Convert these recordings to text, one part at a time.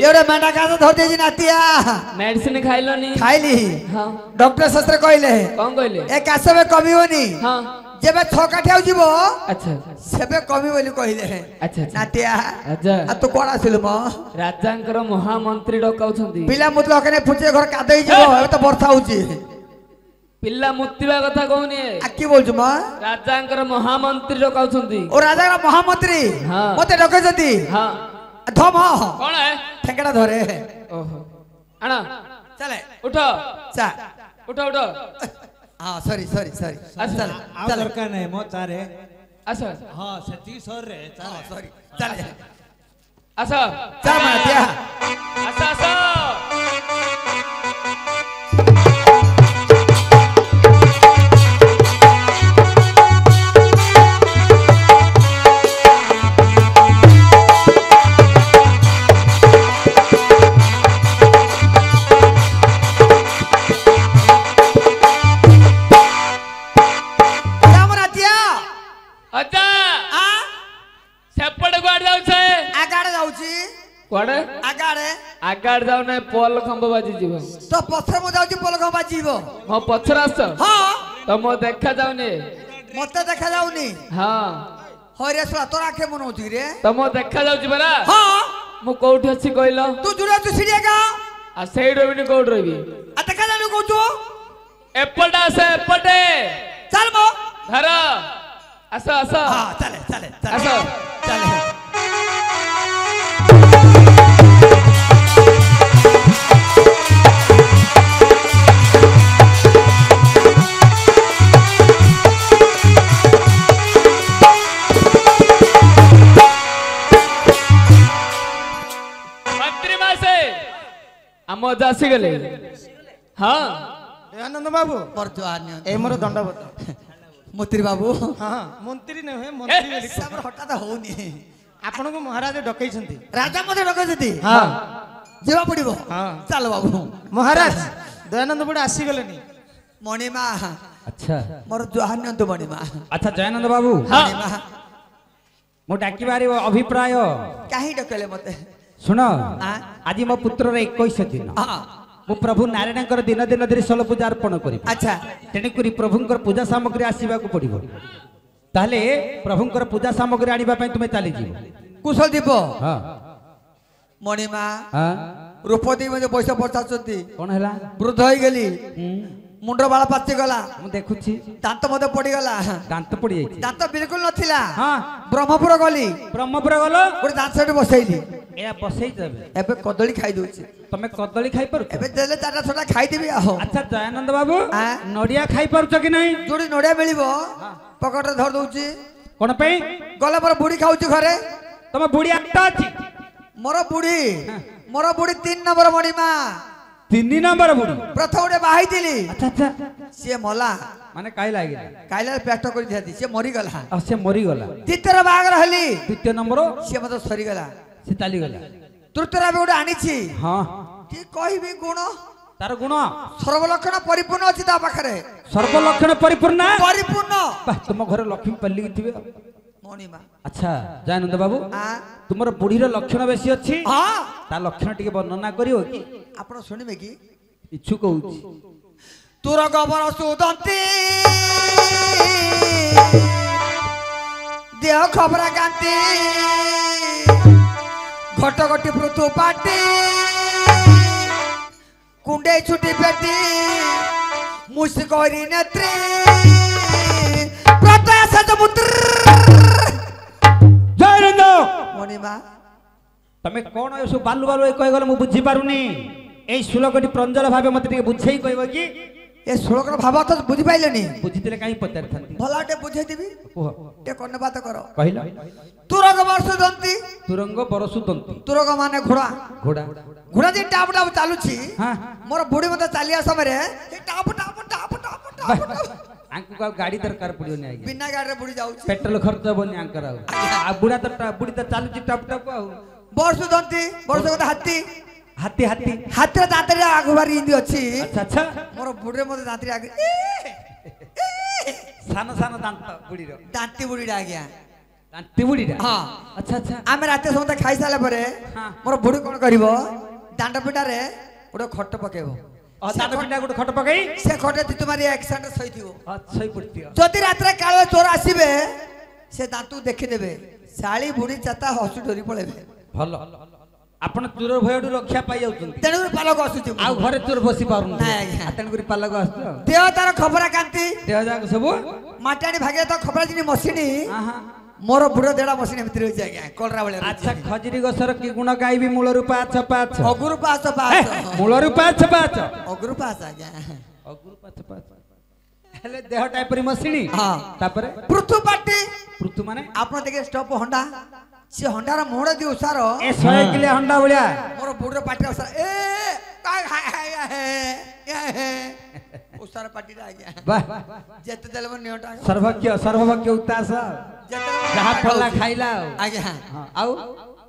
गोटे मेंढा कास धर दे नातिया मेडिसिन खाइलनी खाइली हां डॉक्टर शास्त्र कहले कौन कहले ए कास में कमी होनी हां जेबे छकाठी आउ जीवो अच्छा सेबे कमी बोली कहले अच्छा नातिया राजा आ तू कोन आसिलु म राजांकर महामंत्री डकाउछंती पिला मुतलो कने फुचे घर कादई जीवो ए तो वर्षा होची पिल्ला मुत्तिबा कथा कहूनी आ की बोलछु म राजांकर महामंत्री डकाउछंती ओ राजा का महामंत्री हां मते डकैछंती हां धम कौन है ठेंगड़ा धरे ओहो आना चले उठो चा उठो उठो हां सॉरी सॉरी सॉरी चल आ दरकार नहीं मो चारे आसो हां सती सर रे चाले सॉरी चले आसो चा मातिया आसो आसो कोड़े आगाड़े आगाड़ जाओ ना पोल खंब बाजी जीव तो पत्थर मो जाउची पोल खंबा जीव हां पत्थर आस हां तो मो देखा जाउनी मते देखा जाउनी हां होरे सला तोरा के मन होची रे तो मो देखा जाउची बरा हां मो कोठी अछि कहलो तू जुरा तू सिडिया का आ सेई रबिनी कोठ रबी आ देखा जानु कहू एपटा से एपटे चल मो धर आस आस हां चले चले आस चले आम जासी गले हाँ दयानंद बाबू परजवान्य ए मोर दंडवत मंत्री बाबू हां मंत्री न है मंत्री बोली हमर हठात होनी आपन को महाराज डकई छंती राजा मते डकैछंती हां जेवा पड़िबो हां चल बाबू महाराज दयानंद बुढ़ा आसी गलेनी मणिमा अच्छा मोर जहान्यंत मणिमा अच्छा जयानंद बाबू मणिमा मो डाकिबारी अभिप्राय काहे डकले मते सुन हां आज मो पुत्र रे 21 दिन हां मु प्रभु नारायणकर दिन दिन धरी सल पूजा अर्पण करी अच्छा तेणुकरी प्रभुंकर पूजा सामग्री आसवा को पड़ो ताले प्रभुंकर पूजा सामग्री आनिबा पई तुमे चली जीव कुशल दीप हां मणिमा हां रूपदी में पैसा पचासती कोन हला वृद्ध होई गेली मुंड बाल पाची गला मु देखुची दांत मते पड़ी गला दांत पड़ी जाई दांत बिल्कुल नथिला हां ब्रह्मपुर गली ब्रह्मपुर गलो गोटे दांत सेठ बसैली ए बसई देबे एबे कदली खाई दोछि तमे कदली खाई पर एबे देले चारटा छोटा खाई देबी आहो अच्छा जयानंद बाबू हां नडिया खाई परछ कि नहीं जोडी नडिया मिलिबो पकड़ धर दोछि कोन पे गला पर बुढ़ी खाउछि घरे तमे बुढ़ी आटा अछि मोर बुढ़ी 3 नंबर मणिमा 3 नंबर बुढ़ी प्रथम उडे बाही दिली अच्छा अच्छा से मला माने काई लागिला काइला पेस्ट कर दियाती से मरी गला से मरी गला द्वितीय बाग रहली द्वितीय नंबर से मत सरी गला से चाली गला तृतीय बे उडे आनी छी हां की कहिबी गुण तार गुण सर्वलक्षण परिपूर्ण अछि ता पाखरे सर्वलक्षण परिपूर्ण परिपूर्ण तुम घर लक्ष्मी पल्ली थिबे मणिमा अच्छा जयानंद बाबू हां तुमर बुढ़ी रो लक्षण बेसी अछि हां ता लक्षण टिके वर्णना करियो कि आपण सुनिबे की इच्छुक होउची तुर गबर सुदंती देह खबरा कांती घटगटी पृथु पाटी कुंडे छुटी पेटी मुस्करी नेत्री प्रत्याश समुद्र जयानंद मणिमा तमे कोन एसु बालू बालू कहि गले मु बुझी पारुनी ए श्लोकटी प्रंजल भाबे मते टिके बुझेई कहबो कि ए श्लोकर भाव तो बुझी पाइलेनी बुझितले काई पतार थांती भलाटे बुझे देबी ओह टे कोन बात करो कहिला तुरग वर्ष दंती तुरंग बरसु दंती तुरग माने घोड़ा घोड़ा घोड़ा जे टाप टाप चालुची हां मोर बुढ़ी मते चालिया समय रे ए टाप टाप टाप टाप टाप आंकु का गाड़ी दरकार पड़ियो नै आगे बिना गाड़ी रे बुढ़ी जाउची पेट्रोल खर्च बनी आंकर आ बुढ़ा तो बुढ़ी तो चालुची टप टप आ वर्ष दंती वर्ष कथा हाथी हाथी हाथी हाथी दांतरे आगु बारी इंदी अछि अच्छा अच्छा मोर बुढ़े मते दांतरे आगे सान सान दांत बुढ़ी रो दांती बुढ़ी आ गया ତାନ୍ତି ବୁଢୀଟା ହଁ ଆଚ୍ଛା ଆଚ୍ଛା ଆମେ ରାତି ସମସ୍ତେ ଖାଇସାରିଲା ପରେ ହଁ। ମୋର ବୁଢୀ କଣ କରିବ ଦାଣ୍ଡ ପିଟାରେ ଗୋଟେ ଖଟ ପକେଇବ ଦାଣ୍ଡ ପିଣ୍ଡା ଗୋଟେ ଖଟ ପକେଇ ସେ ଖଟ ତିତୁ ମାରି ଏକ୍ସାଣ୍ଟ ଶୋଇଥିବ ଶୋଇ ପଡିଥିବ ଯଦି ରାତିରେ କାଳେ ଚୋର ଆସିବେ ସେ ଦାନ୍ତକୁ ଦେଖିଦେବେ ଶାଳି ବୁଢୀ ଚାତା ହସୁ ଡରି ପଳେଇବେ ଭଲ ଆପଣ ଚୋର ଭୟଠୁ ରକ୍ଷା ପାଇ ଯାଉଛନ୍ତି ତେଣୁ ପାଲକ ଆସୁଛି ଆଉ ଘରେ ଚୋର ବସି ପାରୁନି ନାଇଁ ଆଜ୍ଞା। ତେଣୁକରି ପାଲକ ଆସୁଛ ଦେହ ତାର ଖବରା କାନ୍ତି ଦେହ ଯାକ ସବୁ ମାଟାଣି ଭାଗେ ତ ଖବରା ଜିନି ମସିନି ଆହା। ମୋର ବୁଢ ଦେଢ ମସିନି ଭିତରେ ରହିଛି ଆଜ୍ଞା କଲରା ଭଳିଆ ଆଚ୍ଛା ଖଜୁରୀ ଗଛର କି ଗୁଣ ଗାଇବି ମୂଳରୁ ପାଛ ପାଛ ଅଗୁରୁ ପାସ ପାସ ମୂଳରୁ ପାଛ ପାଛ ଅଗୁରୁ ପାସ ଆଜ୍ଞା ଅଗୁରୁ ପାଛ ପାଛ ହେଲେ ଦେହଟା ଏପରି ମସିଣି ହଁ ତାପରେ ପୃଥୁ ପାଟି ପୃଥୁ ମାନେ ଆପଣ ଦେଖିବେ ଷ୍ଟପ ହଣ୍ଡା ସେ ହଣ୍ଡାର ମୋହଡ ଦି ଉଷାର ଏ 100 କିଲୋ ହଣ୍ଡା ଭଳିଆ ମୋର ବୁଢର ପାଟିରେ ଉଷାର ଉଷାର ପାଟିରେ ଆଜ୍ଞା ବାহ ଯେତେ ଦେଲେ ମୋ ନିଅଟା ସର୍ବଭକ୍ଷ ଉତ୍ତାସ ଯାହା ଫଳା ଖାଇଲା ଆଜ୍ଞା ହଁ, ଆଉ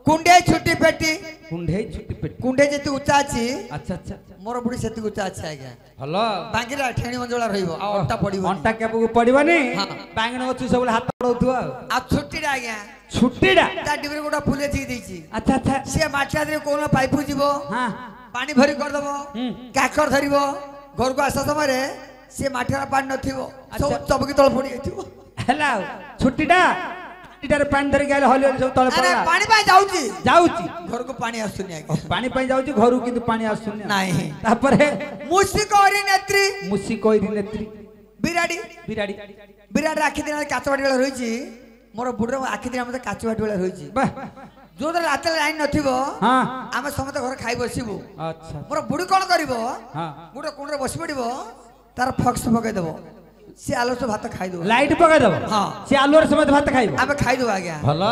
କୁଣ୍ଡେଇ ଛୁଟି ପେଟି କୁଣ୍ଢେଇ ଛୁଟି ପେଟି କୁଣ୍ଡେଇ ଯେତେ ଉଚ୍ଚା ଅଛି ଆଚ୍ଛା ଆଚ୍ଛା ମୋର ବୁଢୀ ସେତିକି ଉଚ୍ଚା ଅଛି ଆଜ୍ଞା ଭଲ ବାଙ୍ଗିରା ଠେଣି ମଞ୍ଜଳା ରହିବ ଆଉ ଅଣ୍ଟା ପଡିବ ଅଣ୍ଟା କେବକୁ ପଡିବନି ହଁ। ବାଙ୍ଗଣ ଅଛି ସବୁବେଳେ ହାତ ପଡଉଥିବ ଆଉ ଛୁଟିଟା ଆଜ୍ଞା ଛୁଟିଟା ତା ଡିବିରେ ଗୋଟେ ଫୁଲେ ଚିକି ଦେଇଛି ଆଚ୍ଛା ଆଚ୍ଛା ସିଏ ମାଠିଆ ଦେହରେ କୋଉନ ପାଇପ ଯିବ ହଁ ପାଣି ଭରି କରିଦବ କାକର ଧରିବ ଘରକୁ ଆସିବା ସମୟରେ ସିଏ ମାଠିଆର ପାଣି ନଥିବ ସବୁ ଚବକି ତଳ ପଡି ଯାଇଥିବ ହେଲା ଆଉ ଛୁଟିଟା ଛୁଟିଟାରେ ପାଣି ଧରିକି ଆଇଲେ ହଲି ହଲି ସବୁ ତଳେ ଆରେ ପଡିଲା ପାଣି ପାଇଁ ଯାଉଛି ଯାଉଛି ଘରକୁ ପାଣି ଆସୁନି ଆଜ୍ଞା ପାଣି ପାଇଁ ଯାଉଛି ଘରକୁ କିନ୍ତୁ ପାଣି ଆସୁନି ନାହିଁ ତାପରେ ମୁସିକ ହରି ନେତ୍ରୀ ମୁସି କହିରି ନେତ୍ରୀ ବିରାଡି ବିରାଡି ବିରାଟ ଆଖି ଦିନରେ କାଚ ବାଟି ବେଳେ ରହିଛି ମୋର ବୁଢର ଆଖି ଦିନ ମତେ କାଚ ବାଟି ବେଳେ ରହିଛି ବାହ ଯୋଉଦିନ ରାତିରେ ଲାଇନ ନଥିବ ହଁ ଆମେ ସମସ୍ତେ ଘରେ ଖାଇ ବସିବୁ ଆଚ୍ଛା ମୋର ବୁଢୀ କଣ କରିବ ହଁ ଗୋଟେ କୁଣ୍ଡରେ ବସି ପଡିବ ତାର ଫକ୍ସ ପକେଇଦବ ସିଏ ଆଲୁଷ ଭାତ ଖାଇଦବ ଲାଇଟ୍ ପକେଇଦବ ହଁ। ସେ ଆଲୁଅରେ ସମେତ ଭାତ ଖାଇବ ଆମେ ଖାଇଦବୁ ଆଜ୍ଞା ଭଲ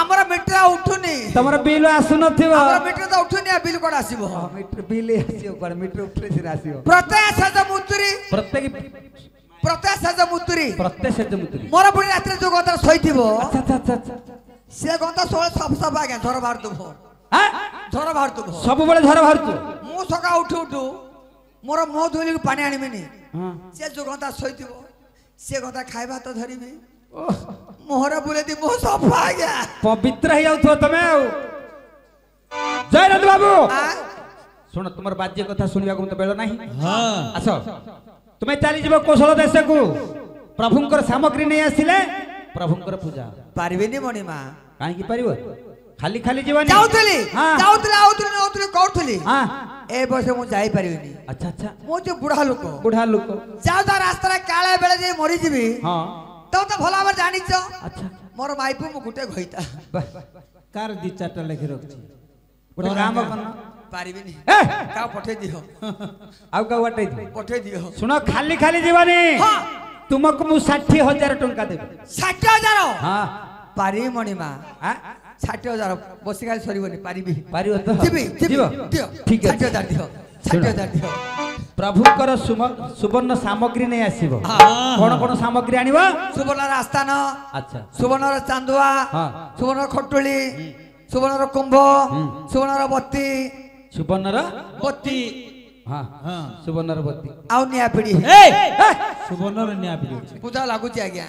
ଆମର ମିଟର ଉଠୁନି ତମର ବିଲ୍ ଆସୁନଥିବ ଆମର ମିଟର ତ ଉଠୁନି ଆଉ ବିଲ କୋଡ ଆସିବ ମିଟର ବିଲ୍ ଆସିବ କୁଆଡେ ମିଟର ଉଠିଲେ ସିନା ଆସିବ ପ୍ରତ୍ୟୟ ସାଜ ମୁତୁରି ପ୍ରତ୍ୟେକ ସେଜ ମୁତୁରି ମୋର ବୁଢୀ ରାତିରେ ଯୋଉ ଗନ୍ତା ଶୋଇଥିବ ଆଚ୍ଛା ଆଚ୍ଛା ଆଚ୍ଛା ସେ ଗନ୍ତା ଷୋଳ ସଫ ସଫ ଆଜ୍ଞା ଝର ବାହାରୁଥିବ ଆଁ? ଝର ବାହାରୁଥିବ ସବୁବେଳେ ଝର ବାହାରୁଛୁ ମୁଁ ସକାଳ ଉଠୁ ଉଠୁ ମୋର ମୁହଁ ଧୋଇଲିକୁ ପାଣି ଆଣିବିନି ହଁ ସେ ଯୋଉ ଗନ୍ତା ଶୋଇଥିବ ସେ ଗନ୍ତା ଖାଇବା ତ ଧରିବି ମୁହଁରେ ବୁଲେଇ ଦି ମୁହଁ ସଫା ଆଜ୍ଞା ପବିତ୍ର ହେଇଯାଉଥିବ ତମେ ଆଉ ଜୟରାଜ ବାବୁ ଆଁ? ଶୁଣ ତୁମର ବାଜ୍ୟ କଥା ଶୁଣିବାକୁ ମତେ ବେଳ ନାହିଁ ଆସ ତୁମେ ଚାଲିଯିବ କୌଶଳ ଦେଶକୁ ପ୍ରଭୁଙ୍କର ସାମଗ୍ରୀ ନେଇ ଆସିଲେ ପ୍ରଭୁଙ୍କର ପୂଜା ପାରିବିନି ମଣିମା କାହିଁକି ପାରିବ ଖାଲି ଖାଲି ଯିବନି ଯାଉଥିଲି ହଁ। ଯାଉଥିଲି ଆଉଥିଲି ନଉଥିଲି କରୁଥିଲି ହଁ ଏ ବର୍ଷ ମୁଁ ଯାଇପାରିବିନି ଆଚ୍ଛା ଆଚ୍ଛା ମୁଁ ଯୋଉ ବୁଢା ଲୋକ ବୁଢା ଲୋକ ଯାଉ ତା ରାସ୍ତାରେ କାଳେ ବେଳେ ଯାଇ ମରିଯିବି ହଁ ତମେ ତ ଭଲ ଭାବରେ ଜାଣିଛ ଆଚ୍ଛା ମୋର ମାଇପୁ ମୁଁ ଗୋଟେ ଘଇତା କାର ଦି ଚାରଟା ଲେଖି ରଖିଛି ଗୋଟେ କାମ କର ପାରିବିନି ଏ କାହା ପଠେଇ ଦିଅ ଆଉ କାଉ ବାଟେଇ ପଠେଇ ଦିଅ ଶୁଣ ଖାଲି ଖାଲି ଯିବନି ହଁ। ତୁମକୁ ମୁଁ 60,000 ଟଙ୍କା ଦେବି 60,000 ହଁ ପାରିବି ମଣିମା ଆଁ? 60,000 ବସି ଖାଲି ସରିବନି ପାରିବି ପାରିବ ତ ଯିବି ଯିବ ଦିଅ ଠିକ ଅଛି 60,000 ଦିଅ ଶୁଣ। 60,000 ଦିଅ ପ୍ରଭୁଙ୍କର ସୁବର୍ଣ୍ଣ ସାମଗ୍ରୀ ନେଇ ଆସିବ କଣ କଣ ସାମଗ୍ରୀ ଆଣିବ ସୁବର୍ଣ୍ଣର ଆସ୍ଥାନ ଆଚ୍ଛା ସୁବର୍ଣ୍ଣର ଚାନ୍ଦୁଆ ହଁ। ସୁବର୍ଣ୍ଣର ଖଟୁଳି ସୁବର୍ଣ୍ଣର କୁମ୍ଭ ସୁବର୍ଣ୍ଣର ବତୀ ସୁବର୍ଣ୍ଣର ବତୀ ହଁ ସୁବର୍ଣ୍ଣର ବତୀ ଆଉ ନିଆ ପିଢି ସୁବର୍ଣ୍ଣର ନିଆଁ ପିଉଛି ପୂଜା ଲାଗୁଛି ଆଜ୍ଞା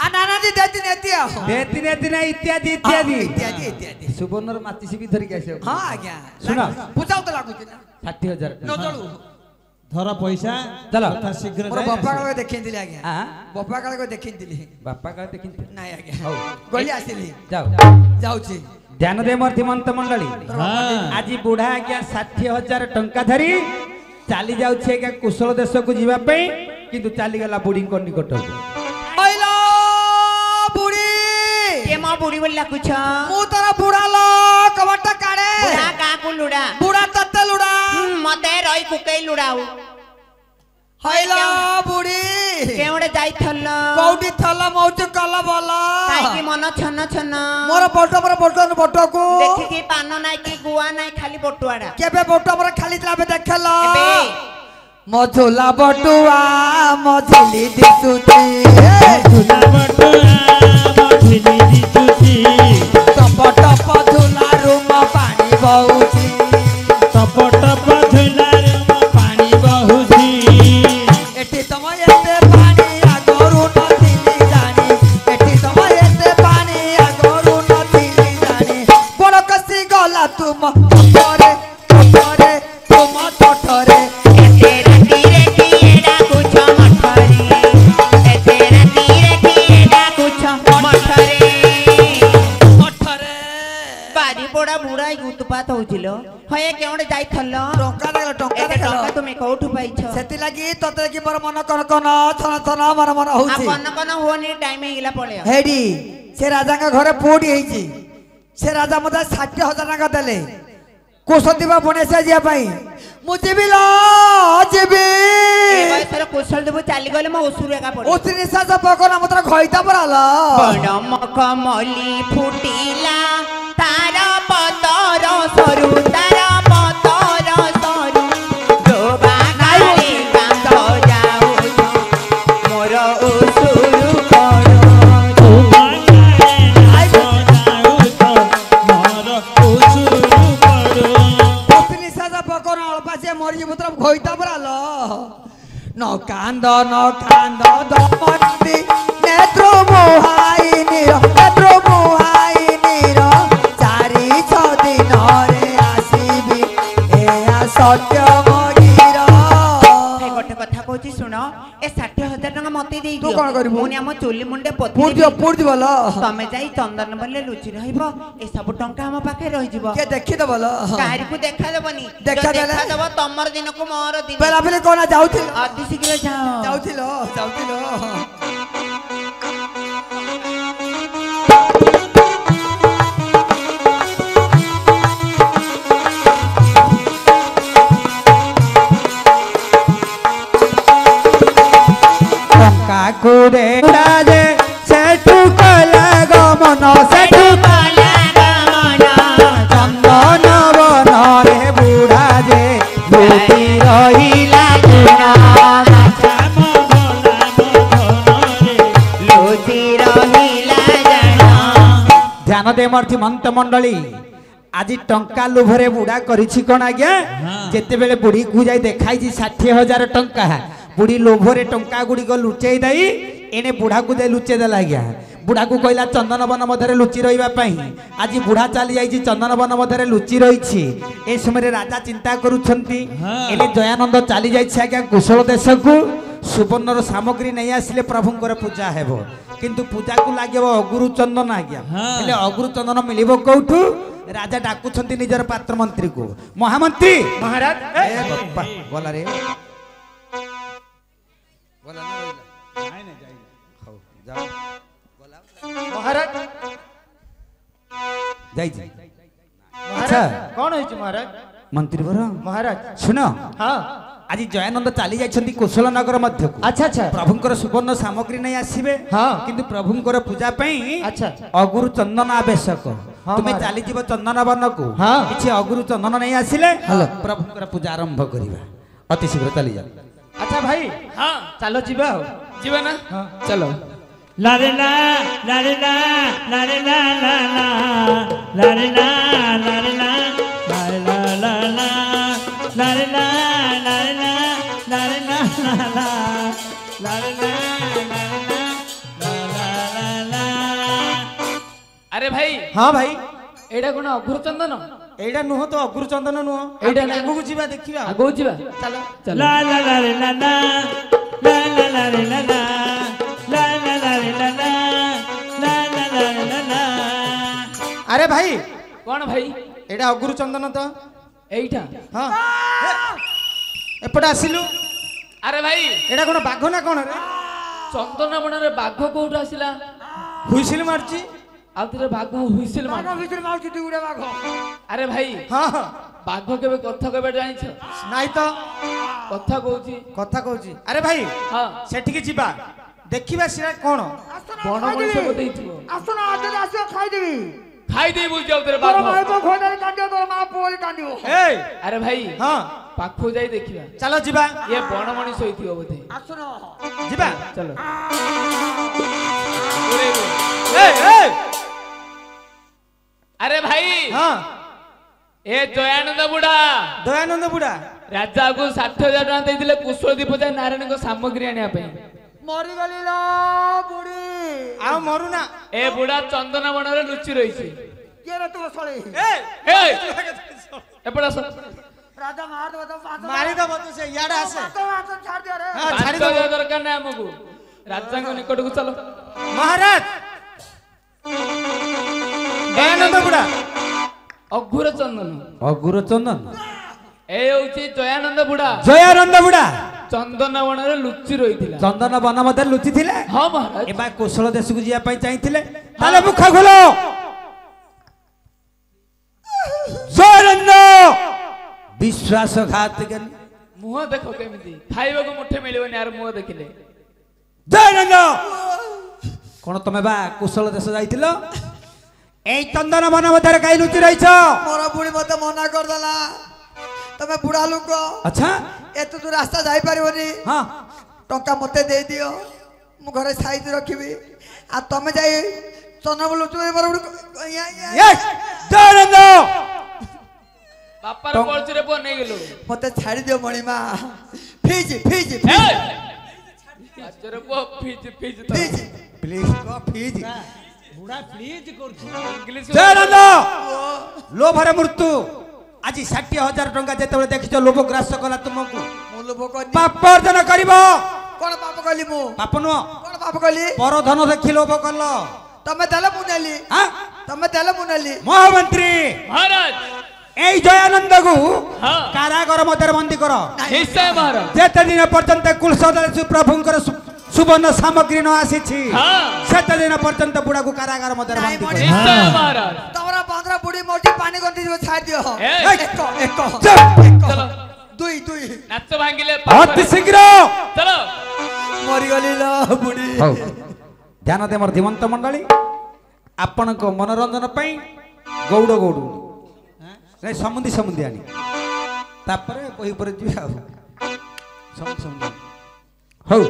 ଆ ନାନାଦି ଦେତି ନେତି ଆଉ ଦେତି ନେତି ନା ଇତ୍ୟାଦି ଇତ୍ୟାଦି ଇତ୍ୟାଦି ଇତ୍ୟାଦି ସୁବର୍ଣ୍ଣର ମାତିସି ବି ଧରିକି ଆସିବ ହଁ ଆଜ୍ଞା ଶୁଣ। ପୂଜା ତ ଲାଗୁଛି ନା 60,000 ନ ଚଳୁ ଧର ପଇସା ଚାଲ। ଯଥା ଶୀଘ୍ର ମୋର ଯାଇ ବାପା ଆସିବ। କାଳେ ଦେଖିଥିଲି ଆଜ୍ଞା ଆଁ? ବାପା କାଳେ ଦେଖିଥିଲି ବାପା କାଳେ ଦେଖିନ୍ତି ନାଇଁ ଆଜ୍ଞା ହଉ ଗଲି ଆସିଲି ଯାଉ ଯାଉଛି ଧ୍ୟାନ ଦେ ମୋର ଧୀମନ୍ତ ମଣ୍ଡଳୀ ଆଜି ବୁଢା ଆଜ୍ଞା 60,000 ଟଙ୍କା ଧରି ଚାଲି ଯାଉଛି ଆଜ୍ଞା କୁଶଳ ଦେଶକୁ ଯିବା ପାଇଁ କିନ୍ତୁ ଚାଲିଗଲା ବୁଢୀଙ୍କ ନିକଟକୁ ଆଇଲା ବୁଢୀ के म बुढी बोली लाकुछ ମୁଁ ତୋର ବୁଢା ଲ କବାଟ କାଢେ बुढा काकु लुडा ବୁଢା ତତେ ଲୁଡା मते रही कुकै लुडाउ ହଇଲା ବୁଢୀ केउडे जाइथल କୋଉଠି ଥଲ ମଉଚ କଲ ଭଲ काईकी मन छन छन ମୋର ବଟକୁ देखिकी पान नाइ कि गुआ नाइ खाली बटुआडा କେବେ ବଟ ମୋର ଖାଲି ଥିଲା ଏବେ ଦେଖଲ एबे ମଝୁଲା ବଟୁଆ ମଝିଲି ଦିଶୁଛି ଟପ ଟପ ଝୁଲା ରୁମ ପାଣି ବହୁଛି ଏଠି ତମ ଏତେ ପାଣି ଆଗରୁ ନଥିଲି ଜାଣି ଏଠି ତମ ଏତେ ପାଣି ପୋଡା ବୁଢା ଉତ୍ପାତ ହଉছিল ହଏ କେଉଁଟେ ଯାଇଥଲ ଟଙ୍କା ଦେଖଲ ଟଙ୍କା ଏତେ ଦେଖଲ ଟଙ୍କା ତୁମେ କୋଉଠୁ ପାଇଛ ସେଥିଲାଗି ତତେ କି ମୋର ମନ କନ କନ ଛନ ଛନ ମନ ମନ ଆଉ ହଉଛି କନ କନ ହୁଅନି ଟାଇମ ହେଇଗଲା ପଳେଇ ହେଡି ସେ ରାଜାଙ୍କ ଘରେ ପୁଅଟି ହେଇଛି ସେ ରାଜା ମତେ 60,000 ଟଙ୍କା ଦେଲେ କୁଶଦୀପ ବଣେଶିଆ ଯିବା ପାଇଁ ମୁଁ ଯିବି ଲ ଯିବି ଏ ବୟସରେ କୁଶଳ ଦେବୁ ଚାଲିଗଲେ ମୋ ଉସୁରୁ ଏକା ପଡେ ଉତ୍ରି ନିଶ୍ୱାସ ପକନ ମତେ ଘଇତା ପରାଲ ବଣ ମଖମଲି ଫୁଟିଲା ତାର ପତର ସରୁ ତାର ପତର ସରୁ ଡୋବା ଗାଳି କାନ୍ଦ ଯାଉ ମୋର ଉସୁରୁ ପଡୁ ଉତ୍ରି ନିଶ୍ୱାସ ପକନ ଅଳ୍ପା ସେ ମରିଯିବ ତୋର ଘଇତା ପରାଲ ন কান্দ দমনদি নেত্র মোহাই নির চারি ছদিনরে আসিবি এয়া সত্য মগির ଏ ଗୋଟେ କଥା କହୁଛି ଶୁଣ ଏ 60,000 ଟଙ୍କା ମତେ ଦେଇ ତୁ କଣ କରିବୁ? ମୁଁ ଆମ ଚୁଲି ମୁଣ୍ଡେ পুড় দিব ল ତମେ ଯାଇ ଚନ୍ଦନ ବଲେ ଲୁଚି ରହିବ ଏ ସବୁ ଟଙ୍କା ଆମ ପାଖରେ ରହିଯିବ কে ଦେଖିଦବ ল କାହାରିକୁ ଦେଖାଦେବନି ଦେଖାଦେଲେ? ଦେଖାଦବ ତମର ଦିନକୁ ମୋର ଦିନ বেলা বেলা কোনা যাউছিল ଅତି ଶୀଘ୍ର ଯାଅ যাউছিল କାକୁ ରେ ଉଡ଼ାଜେ ସେଠୁ କଲା ଗମନ ସେଠୁ ଚନ୍ଦନ ବନରେ ବୁଢ଼ା ଯେ ବୁଟି ରହିଲା ଲୁଚି ରହିଲା ଜଣ ଧ୍ୟାନ ଦେ ମର୍ଥି ମନ୍ତ ମଣ୍ଡଳୀ ଆଜି ଟଙ୍କା ଲୋଭରେ ବୁଢ଼ା କରିଛି କଣ ଆଜ୍ଞା ଯେତେବେଳେ ବୁଢ଼ୀକୁ ଯାଇ ଦେଖାଇଛି 60,000 ଟଙ୍କା ବୁଢ଼ୀ ଲୋଭରେ ଟଙ୍କା ଗୁଡ଼ିକ ଲୁଚେଇ ଦେଇ ଏଣେ ବୁଢ଼ାକୁ ଦେଇ ଲୁଚେଇ ଦେଲା ଆଜ୍ଞା ବୁଢ଼ାକୁ କହିଲା ଚନ୍ଦନ ବନ ମଧ୍ୟରେ ଲୁଚି ରହିବା ପାଇଁ ଆଜି ବୁଢ଼ା ଚାଲି ଯାଇଛି ଚନ୍ଦନ ବନ ମଧ୍ୟରେ ଲୁଚି ରହିଛି ଏ ସମୟରେ ରାଜା ଚିନ୍ତା କରୁଛନ୍ତି ଏଣେ ଦୟାନନ୍ଦ ଚାଲି ଯାଇଛି ଆଜ୍ଞା କୁଶଳ ଦେଶକୁ ସୁବର୍ଣ୍ଣର ସାମଗ୍ରୀ ନେଇ ଆସିଲେ ପ୍ରଭୁଙ୍କର ପୂଜା ହେବ କିନ୍ତୁ ପୂଜାକୁ ଲାଗିବ ଅଗୁରୁ ଚନ୍ଦନ ଆଜ୍ଞା ହେଲେ ଅଗୁରୁ ଚନ୍ଦନ ମିଳିବ କୋଉଠୁ ରାଜା ଡାକୁଛନ୍ତି ନିଜର ପାତ୍ର ମନ୍ତ୍ରୀକୁ ମହାମନ୍ତ୍ରୀ ମହାରାଜ ଗଲାରେ ମହାରାଜ ଯାଇଛି ଆଚ୍ଛା କଣ ହେଇଛି ମହାରାଜ ମନ୍ତ୍ରୀ ବର ମହାରାଜ ଶୁଣ ହଁ ଆଜି ଜୟାନନ୍ଦ ଚାଲି ଯାଇଛନ୍ତି କୁଶଳ ନଗର ମଧ୍ୟକୁ ଆଚ୍ଛା ଆଚ୍ଛା ପ୍ରଭୁଙ୍କର ସୁବର୍ଣ୍ଣ ସାମଗ୍ରୀ ନେଇ ଆସିବେ ହଁ କିନ୍ତୁ ପ୍ରଭୁଙ୍କର ପୂଜା ପାଇଁ ଆଚ୍ଛା ଅଗୁରୁ ଚନ୍ଦନ ଆବଶ୍ୟକ ହଁ, ତୁମେ ମହାରାଜ। ଚାଲିଯିବ ଚନ୍ଦନ ବନକୁ ହଁ। କିଛି ଅଗୁରୁ ଚନ୍ଦନ ନେଇ ଆସିଲେ ପ୍ରଭୁଙ୍କର ପୂଜା ଆରମ୍ଭ କରିବା ଅତି ଶୀଘ୍ର ଚାଲିଯାଅ ଆଚ୍ଛା ଭାଇ ହଁ ଚାଲ ଯିବା ଆଉ ଯିବା ନା ଚলো লারে লা লারে লা লারে লা লা লা লারে লা লারে লা লারে লা লা লা লারে লা লারে লা লারে লা লা লা লারে লা লারে লা লা লা আরে ভাই ହଁ ଭାଇ ଏଇଟା କଣ ଅଘୁର ଚନ୍ଦନ ଏଇଟା ନୁହଁ ତ ଅଗୁରୁ ଚନ୍ଦନ ନୁହଁ ଏଇଟା ଆମେ ନା। ଆଗକୁ ଯିବା ଦେଖିବା ଆଉ। ଆଗକୁ ଯିବା ଚାଲ ଚାଲ লা লা লারে লা লা লা লা লারে লা লা লা লা লারে লা লা লা লা লারে লা লা ଆରେ ଭାଇ କଣ ଭାଇ ଏଇଟା ଅଗୁରୁ ଚନ୍ଦନ ତ ଏଇଟା ହଁ ଏପଟେ ଆସିଲୁ ଆରେ ଭାଇ ଏଇଟା କଣ ବାଘ ନା କଣ ରେ ଚନ୍ଦନ ବଣରେ ବାଘ କୋଉଠୁ ଆସିଲା ହୁଇସିଲ ମାରୁଛି ଆଉ ଥରେ ବାଘ ହୁଇସିଲ ମାର ଭିତରେ ମାଉଚି ତୁ ଗୁଡେ ବାଘ ଆରେ ଭାଇ ହଁ ହଁ ବାଘ କେବେ କଥା କେବେ ଜାଣିଛ ନାଇଁ ତ କଥା କହୁଛି କଥା କହୁଛି ଆରେ ଭାଇ ହଁ ସେଠିକି ଯିବା ଦେଖିବା ସେଟା କଣ ବଣ ମଣିଷ ବୋଧେ ହେଇଥିବ ଆସୁନ ଆଜି ଆସିବ ଖାଇଦେବି ଖାଇଦେଇ ବୁଝି ଯାଉଥିଲେ ତୋର ବାଘ ଭାଇ ତ ଘୋଡ଼ାରେ କାନ୍ଦିବ ତୋର ମା ପୁଅ କାନ୍ଦିବ ଏଇ ଆରେ ଭାଇ ହଁ ପାଖକୁ ଯାଇ ଦେଖିବା ଚାଲ ଯିବା ଇଏ ବଣ ମଣିଷ ହେଇଥିବ ବୋଧେ ଆସୁନ ଯିବା ଚଲୋ ଏଇ ଏଇ ଆରେ ଭାଇ ହଁ ଏ ଦୟାନନ୍ଦ ବୁଢା ଦୟାନନ୍ଦ ବୁଢା ରାଜାକୁ 60,000 ଟଙ୍କା ଦେଇଥିଲେ କୁଶଳ ଦୀପ ଯାଇ ନାରାୟଣଙ୍କ ସାମଗ୍ରୀ ଆଣିବା ପାଇଁ ମରିଗଲି ଲ ବୁଢୀ ଆଉ ମରୁନା ଏ ବୁଢା ଚନ୍ଦନ ବଣରେ ଲୁଚି ରହିଛି କିଏ ରେ ତୁ ଶଳି ଏଇ, ଏପଟେ ଆସ ରାଜା ମାର ଦବ ତ ମାରିଦବ ତୁ ସେ ଇଆଡେ ଆସେ ଛାଡ ଦିଅ ରେ ହଁ, 5,000 ଦରକାର ନାହିଁ ଆମକୁ ରାଜାଙ୍କ ନିକଟକୁ ଚାଲ ମହାରାଜ ଦୟାନନ୍ଦ ବୁଢା ଅଘୁର ଚନ୍ଦନ ଅଗୁର ଚନ୍ଦନ ଏ ହଉଛି ଜୟାନନ୍ଦ ବୁଢା ଜୟାନନ୍ଦ ବୁଢା ଚନ୍ଦନ ବନରେ ଲୁଚି ରହିଥିଲା। ଚନ୍ଦନ ବନ ମଧ୍ୟରେ ଲୁଚିଥିଲେ ହଁ ମହାରାଜ। ଏବା କୁଶଳ ଦେଶକୁ ଯିବା ପାଇଁ ଚାହିଁଥିଲେ ତାହେଲେ ମୁଖ ଖୋଲ ଜୟାନନ୍ଦ ବିଶ୍ୱାସଘାତୀ ମୁହଁ ଦେଖ କେମିତି ଖାଇବାକୁ ମୁଠେ ମିଳିବନି ଆର ମୁହଁ ଦେଖିଲେ। ଜୟାନନ୍ଦ କଣ ତମେ ବା କୁଶଳ ଦେଶ ଯାଇଥିଲ এই চন্দন বন মধ্যে কাই লুচি রইছ মোর বুড়ি মতে মনা করদেলা তুমি বুড়া লোক আচ্ছা এত দূর রাস্তা যাই পারিবনি হ্যাঁ টঙ্কা মতে দেই দিও মু ঘরে সাইজ রাখিবি আর তুমি যাই চন্দন লুচি মোর বুড়ি জয়ানন্দ ବାପାର ପଳଚରେ ପୁଅ ନେଇଗଲୁ মতে ছাড়ি দিও মণিমা ফিজ ফিজ ରାଜ୍ୟରେ ପୁଅ ଫିଜ ଫିଜ ফিজ প্লিজ ফিজ ବୁଢା ପ୍ଲିଜ କରୁଛୁ ଇଂଲିଶ ଜୟାନନ୍ଦ ଲୋଭରେ ମୃତ୍ୟୁ ଆଜି 60,000 ଟଙ୍କା ଯେତେବେଳେ ଦେଖିଛ ଲୋଭ ଗ୍ରାସ କଲା ତୁମକୁ মু লোভ করি ପାପ ଅର୍ଜନ କରିବ কোন পাপ কলি মু ପାପ ନୁହଁ কোন পাপ কলি ପରଧନ ଦେଖି ଲୋଭ କଲ তুমি দেলে মু নেলি হ্যাঁ তুমি দেলে মু নেলি ମହାମନ୍ତ୍ରୀ ମହାରାଜ এই ଜୟାନନ୍ଦକୁ ହଁ କାରାଗାର ମଧ୍ୟରେ ବନ୍ଦୀ କର ନିଶ୍ଚୟ ମହାରାଜ ଯେତେ ଦିନ ପର୍ଯ୍ୟନ୍ତ କୁଳସଦାସୁ ପ୍ରଭୁଙ୍କର ସୁବର୍ଣ୍ଣ ସାମଗ୍ରୀ ନ ଆସିଛି ହଁ ସେତେ ଦିନ ପର୍ଯ୍ୟନ୍ତ ବୁଢାକୁ କାରାଗାର ମଧ୍ୟରେ ନାଇଁ, ବନ୍ଦୀ କର ମଣି- ନିଶ୍ଚୟ ମହାରାଜ তোমরা বন্ধরা বুড়ি মরছি পানি গন্তি দিব ছাড় দিও এ। এক এক চল। চলো দুই দুই ନାଚ ଭାଙ୍ଗିଲେ ଅତି ଶୀଘ୍ର ଚଲ মরি গলি ল বুড়ি ହଉ ଧ୍ୟାନ ଦେ ମୋର ଧୀମନ୍ତ ମଣ୍ଡଳୀ ଆପଣଙ୍କ ମନୋରଞ୍ଜନ ପାଇଁ ଗୌଡ଼ ଗୌଡ଼ ନାଇଁ ସମୁଦି ସମୁଦି ଆଣି ତାପରେ ବହି ଉପରେ ଯିବେ ଆଉ ସମୁଦି ସମୁଦି ହଉ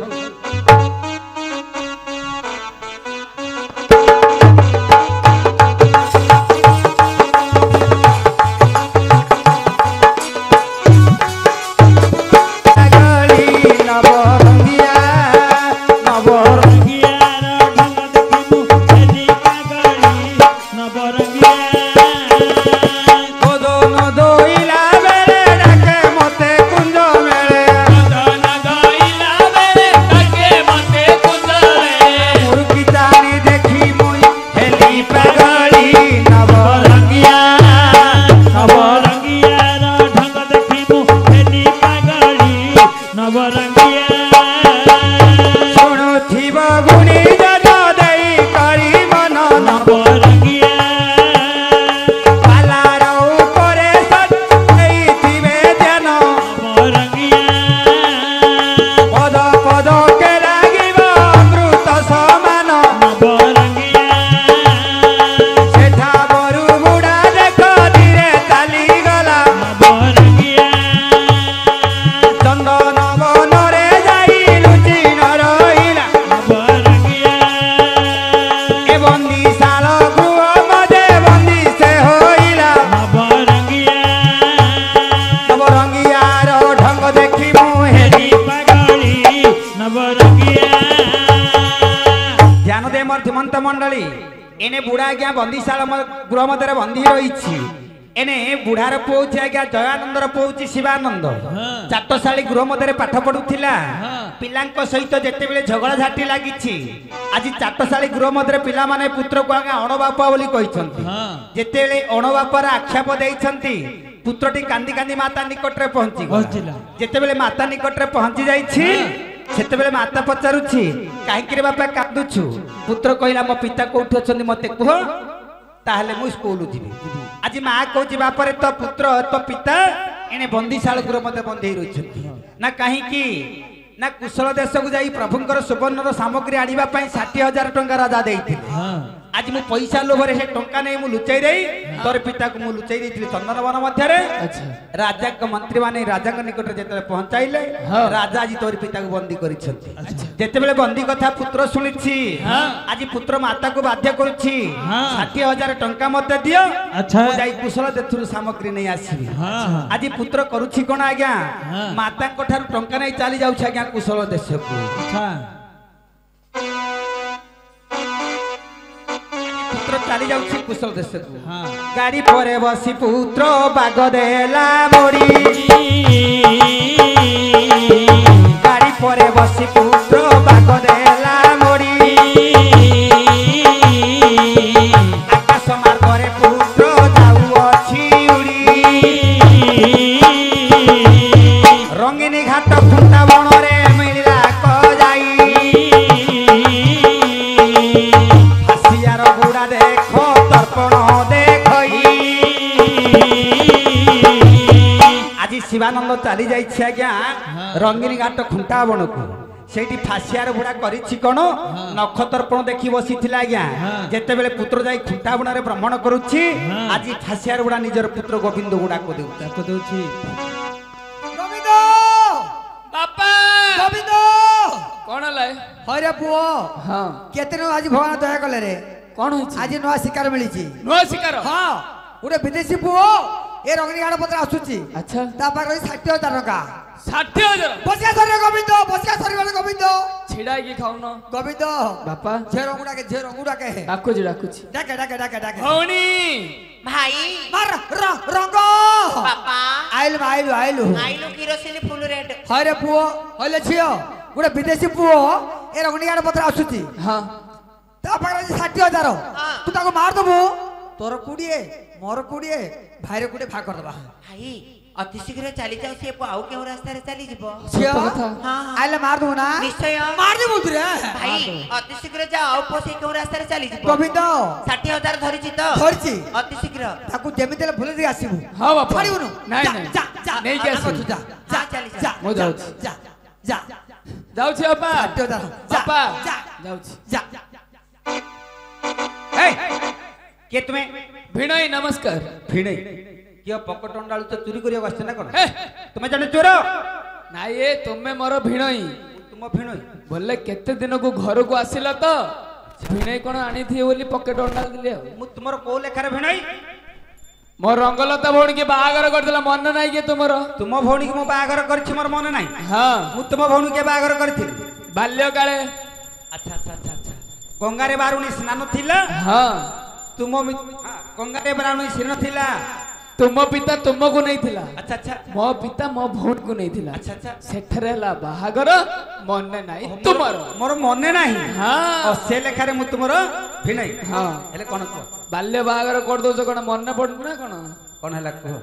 मंडली एने बुढ़ा आज्ञा बंदीशाला गृह मध्य बंदी रही एने बुढ़ार पुओ आज्ञा जयानंदर पुओ शिवानंद चाटशाली गृह मध्य पाठ पढ़ुला पिला सहित जिते झगड़ा झाटी लगी आज चाटशाली गृह मध्य पिला माने पुत्र को आज्ञा अणबापा बोली जिते अणबापार आक्षेप देती पुत्रटी कांदी कांदी माता निकट में पहुंची जिते माता निकट में पहुंची जाइए सेते माता पचारुछि कहीं बापा कांदुछु पुत्र कहला मो पिता कोठी अछंदी मते कह ताहले मु स्कूल जीवी आज माँ कहूँ बापर तो पुत्र तो पिता एने बंदीशाल गृह मते बंदी रही ना कहीं ना कुशल देश को जाई प्रभुंकर सुवर्ण सामग्री आनिबा पई 60,000 टंका राजा देइथिले आज मु पैसा लोभरे से टंका नहीं मु लुचाई देई तोर पिता को मु लुचाई देइथिले चंदन वन मध्य रे राजा के मंत्री माने राजा के निकट जेते पहुंचाइले राजा आज तोर पिता को बंदी करिसथि जेते बेले बंदी कथा पुत्र सुनिछि आज पुत्र माता को बाध्य करूछि 60,000 टंका मते दियो मु जाई कुशल देथुर सामग्री नहीं आसीबी आज पुत्र करूछि कोन आज्ञा माता को ठार टंका नहीं चली जाउछ आज्ञा कुशल देश को पुत्र चली जाउछि कुशल देश को गाड़ी परे बसी पुत्र बाग देला मोरी गाड़ी परे बसी पुत्र बाग देला मोरी आकाश मार्गरे पुत्र जाऊ अछि ଶିବାନନ୍ଦ ଚାଲି ଯାଇଛି ଆଜ୍ଞା ରଙ୍ଗିନୀ ଘାଟ ଖୁଣ୍ଟା ବଣକୁ ସେଇଠି ଫାସିଆର ବୁଡ଼ା କରିଛି କ'ଣ ନକ୍ଷତ୍ରପଣ ଦେଖି ବସିଥିଲା ଆଜ୍ଞା ଯେତେବେଳେ ପୁତ୍ର ଯାଇ ଖୁଣ୍ଟା ବୁଣାରେ ଭ୍ରମଣ କରୁଛି ଆଜି ଫାସିଆର ବୁଡ଼ା ନିଜର ପୁତ୍ର ଗୋବିନ୍ଦ ବୁଡ଼ାକୁ ଦେଉଛି ଗୋବିନ୍ଦ ବାପା ଗୋବିନ୍ଦ କଣ ହେଲା ହଇରେ ପୁଅ ହଁ କେତେ ଦିନ ଆଜି ଭଗବାନ ଦୟା କଲେ ରେ କଣ ହେଇଛି ଆଜି ନୂଆ ଶିକାର ମିଳିଛି ନୂଆ ଶିକାର ହଁ ଗୋଟେ ବିଦେଶୀ ପୁଅ ଏ ରଙ୍ଗିନୀ ଘାଟ ପତ୍ର ଆସୁଛି ଆଚ୍ଛା ତା ପାଖରେ 60,000 ଟଙ୍କା 60,000 ବସିଆ ସରିବ ଗୋବିନ୍ଦ ବସିଆ ସରିବ ଗୋବିନ୍ଦ ଛିଡା ହେଇକି ଖାଉନ ଗୋବିନ୍ଦ ବାପା ଝିଅ ରଙ୍ଗୁଡାକେ ଡାକୁଛି ଡାକୁଛି ଡାକେ ଭଉଣୀ ଭାଇ ମାର ରଙ୍ଗ ବାପା ଆଇଲୁ ଆଇଲୁ କିରୋସିନି ଫୁଲ ରେଡ୍ ହଇରେ ପୁଅ ହଇଲେ ଝିଅ ଗୋଟେ ବିଦେଶୀ ପୁଅ ଏ ରଙ୍ଗିନୀ ଘାଟ ପତ୍ର ଆସୁଛି ହଁ ତା ପାଖରେ 60,000 ତୁ ତାକୁ ମାରିଦବୁ ତୋର 20 ମୋର 20 ଭାଇର 20 ଭାଗ କରିଦବା ଭାଇ ଅତି ଶୀଘ୍ର ଚାଲି ଯାଉ ସେ ଆଉ କେଉଁ ରାସ୍ତାରେ ଚାଲିଯିବ ଝିଅ କଥା। ଆଇଲେ ମାରିଦବୁ ନା ନିଶ୍ଚୟ ମାରିଦବୁ ତୁ ରେ ଭାଇ ଅତି ଶୀଘ୍ର ଯାଅ ଆଉ ସେ କେଉଁ ରାସ୍ତାରେ ଚାଲିଯିବ ଗୋବିନ୍ଦ 60,000 ଧରିଛି ତ ଧରିଛି ଅତି ଶୀଘ୍ର ତାକୁ ଯେମିତି ହେଲେ ଭୁଲି ଦେଇ ଆସିବୁ ହଁ ବାପା ଛାଡ଼ିବୁନୁ ନାଇଁ ଯା, ନାଇଁ ଯା, ଯା, ନେଇକି ଆଗ ଆସିବି ତୁ ଯା ଯା ଚାଲି ଯା ମୁଁ ଯାଉଛି ଯା ଯା ଯାଉଛି ବାପା 60,000 ବାପା ଯା ଯାଉଛି ଯା କିଏ ତୁମେ ଭିଣଇ ନମସ୍କାର ଭିଣେଇ କିଏ ପକଟ ଅଣ୍ଡାଳୁ ତ ଚୋରି କରିବାକୁ ଆସିଛ ନା କ'ଣ ହେ, ତୁମେ ଜଣେ ଚୋର ନାଇଁ ଏ ତୁମେ ମୋର ଭିଣଇ ତୁମ ଭିଣେଇ ବୋଲେ କେତେ ଦିନକୁ ଘରକୁ ଆସିଲ ତ ଭିଣଇ କଣ ଆଣିଥିବେ ବୋଲି ପକେଟ ଅଣ୍ଡାଲ ଦେଲି ଆଉ ମୁଁ ତୁମର କୋଉ ଲେଖାରେ ଭିଣେଇ ମୋ ରଙ୍ଗଲତା ଭଉଣୀକି ବାହାଘର କରିଥିଲା ମନେ ନାହିଁ କି ତୁମର ତୁମ ଭଉଣୀକି ମୁଁ ବାହାଘର କରିଛି ମୋର ମନେ ନାହିଁ ହଁ ମୁଁ ତୁମ ଭଉଣୀକି ବାହାଘର କରିଥିଲି ବାଲ୍ୟକାଳେ ଆଚ୍ଛା ଆଚ୍ଛା ଆଚ୍ଛା ଆଚ୍ଛା ଗଙ୍ଗାରେ ବାରୁଣୀ ସ୍ନାନ ଥିଲା ହଁ ତୁମ ଗଙ୍ଗାରେ ବାରୁଣୀ ସ୍ନାନ ଥିଲା ତୁମ ପିତା ତୁମକୁ ନେଇଥିଲା ଆଚ୍ଛା ଆଚ୍ଛା ମୋ ପିତା ମୋ ଭଉଣୀକୁ ନେଇଥିଲା ଆଚ୍ଛା ଆଚ୍ଛା ସେଠାରେ ହେଲା ବାହାଘର ମନେ ନାହିଁ ତୁମର ମୋର ମନେ ନାହିଁ ହଁ ସେ ଲେଖାରେ ମୁଁ ତୁମର ଭିଣେଇ ହଁ ହେଲେ କ'ଣ କୁହ ବାଲ୍ୟ ବାହାଘର କରିଦଉଛ କଣ ମନେ ପଡୁନି ନା କଣ କ'ଣ ହେଲା କୁହ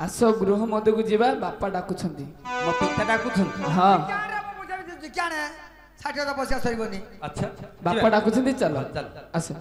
ଆସ ଗୃହ ମଧ୍ୟକୁ ଯିବା ବାପା ଡାକୁଛନ୍ତି ମୋ ପିତା ଡାକୁଛନ୍ତି ହଁ 60,000 ବସିଆ ସରିବନି ଆଚ୍ଛା ବାପା ଡାକୁଛନ୍ତି ଚାଲ ଚାଲ ଆସ ମା